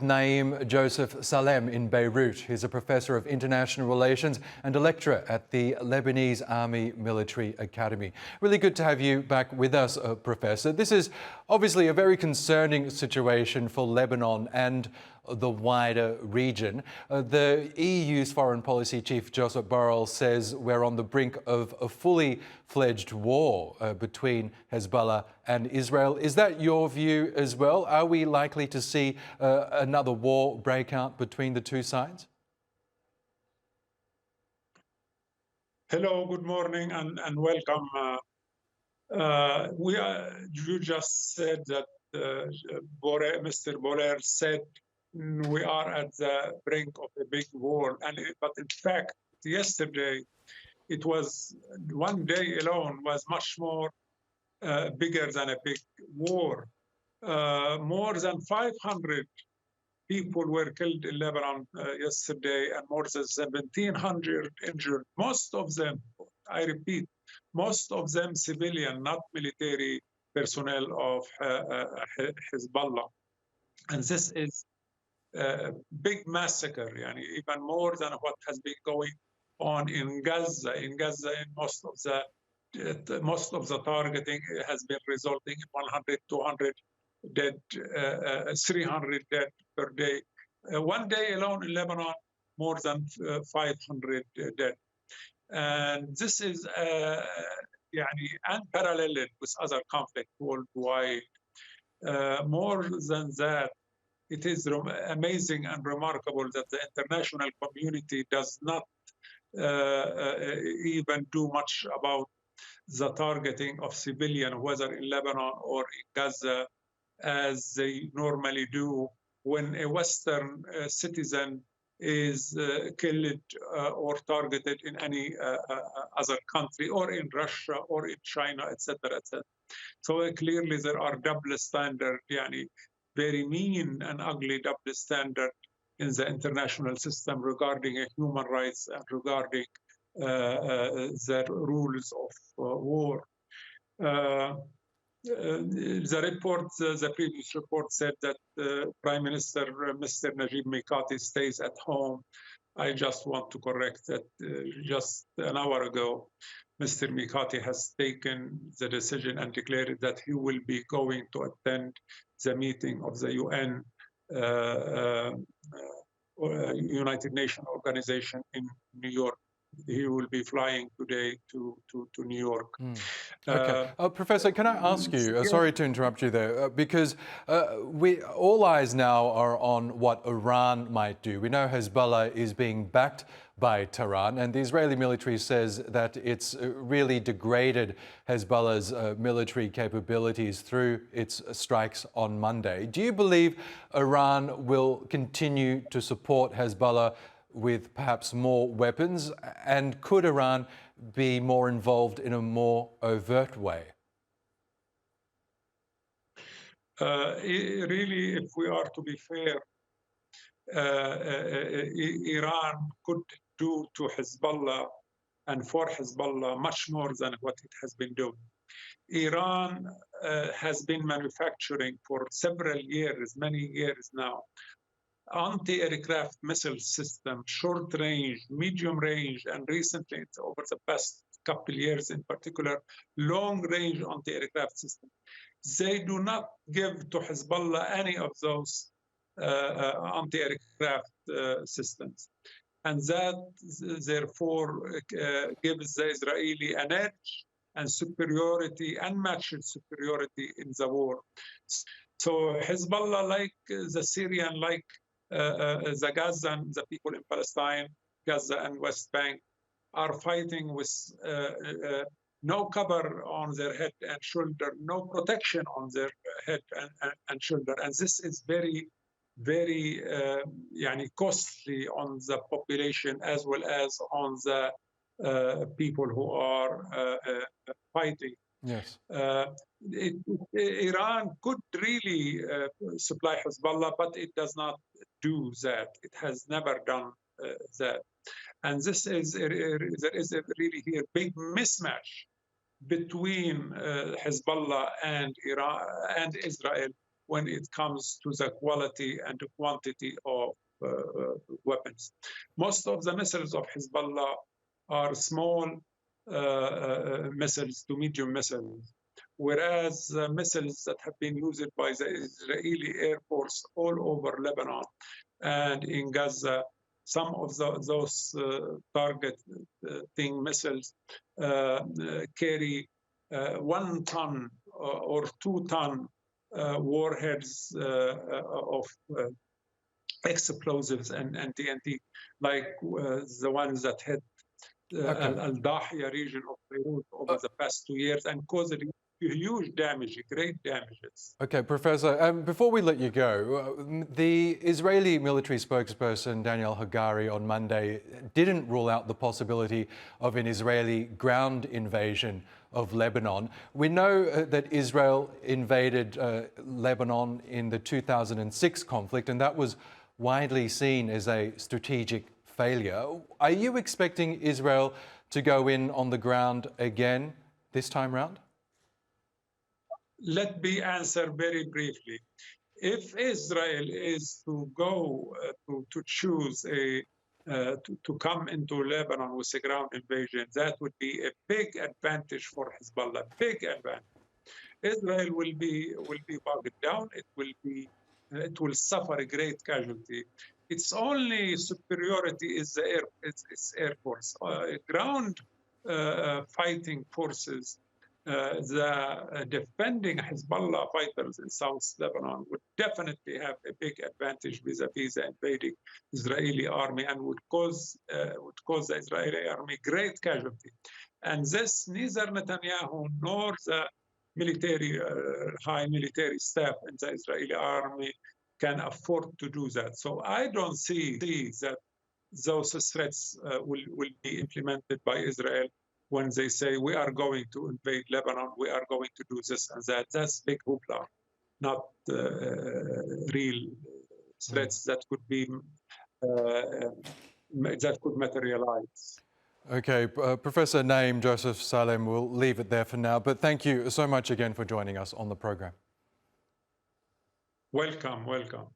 Naim Joseph Salem in Beirut. He's a professor of international relations and a lecturer at the Lebanese Army Military Academy. Really good to have you back with us, Professor. This is obviously a very concerning situation for Lebanon and the wider region. The EU's foreign policy chief, Joseph Borrell, says we're on the brink of a fully fledged war between Hezbollah and Israel. Is that your view as well? Are we likely to see another war break out between the two sides? Hello, good morning and welcome. You just said that Mr. Borrell said we are at the brink of a big war, but in fact, yesterday it was one day alone was much more bigger than a big war. More than 500 people were killed in Lebanon yesterday, and more than 1,700 injured. Most of them, I repeat, most of them civilian, not military personnel of Hezbollah. And this is a big massacre, even more than what has been going on in Gaza. In Gaza, most of the targeting has been resulting in 100, 200 dead, 300 dead per day. One day alone in Lebanon, more than 500 dead. And this is unparalleled with other conflicts worldwide. More than that, it is amazing and remarkable that the international community does not even do much about the targeting of civilians, whether in Lebanon or in Gaza, as they normally do when a Western citizen is killed or targeted in any other country, or in Russia or in China, etc., etc. So clearly there are double standards, very mean and ugly double standard in the international system regarding human rights and regarding the rules of war. The previous report said that Prime Minister Mr. Najib Mikati stays at home. I just want to correct that just an hour ago, Mr. Mikati has taken the decision and declared that he will be going to attend the meeting of the UN United Nations organization in New York. He will be flying today to New York. Okay. Professor, can I ask you, sorry to interrupt you there, because all eyes now are on what Iran might do. We know Hezbollah is being backed by Tehran, and the Israeli military says that it's really degraded Hezbollah's military capabilities through its strikes on Monday. Do you believe Iran will continue to support Hezbollah with perhaps more weapons? And could Iran be more involved in a more overt way? Really, if we are to be fair, Iran could do to Hezbollah and for Hezbollah much more than what it has been doing. Iran has been manufacturing for several years, many years now, anti-aircraft missile system, short range, medium range, and recently, over the past couple of years in particular, long range anti-aircraft system. They do not give to Hezbollah any of those anti-aircraft systems. And that, therefore, gives the Israeli an edge and superiority, unmatched superiority in the war. So Hezbollah, like the Syrian, like the Gazan, the people in Palestine, Gaza and West Bank, are fighting with no cover on their head and shoulder, no protection on their head and shoulder. And this is very, very costly on the population as well as on the people who are fighting. Yes. Iran could really supply Hezbollah, but it does not do that. It has never done that. And there is a really here big mismatch between Hezbollah and Iran and Israel when it comes to the quality and the quantity of weapons. Most of the missiles of Hezbollah are small missiles to medium missiles, whereas missiles that have been used by the Israeli Air Force all over Lebanon and in Gaza, some of those targeting missiles carry 1 ton or 2 ton warheads of explosives and TNT, like the ones that hit Al-Dahia region of Beirut over the past 2 years and caused huge damage, great damages. Okay, Professor, before we let you go, the Israeli military spokesperson Daniel Hagari on Monday didn't rule out the possibility of an Israeli ground invasion of Lebanon. We know that Israel invaded Lebanon in the 2006 conflict, and that was widely seen as a strategic failure. Are you expecting Israel to go in on the ground again this time round? Let me answer very briefly. If Israel is to go to choose to come into Lebanon with a ground invasion, that would be a big advantage for Hezbollah. Big advantage. Israel will be bogged down. It will suffer a great casualty. Its only superiority is the air force. Ground fighting forces. The defending Hezbollah fighters in South Lebanon would definitely have a big advantage vis-a-vis the invading Israeli army and would cause the Israeli army great casualty. And this neither Netanyahu nor the high military staff in the Israeli army can afford to do that. So I don't see that those threats will be implemented by Israel when they say we are going to invade Lebanon, we are going to do this and that. That's big hoopla, not real threats that could be that could materialize. Okay, Professor Naim Joseph Salem, we'll leave it there for now. But thank you so much again for joining us on the program. Welcome, welcome.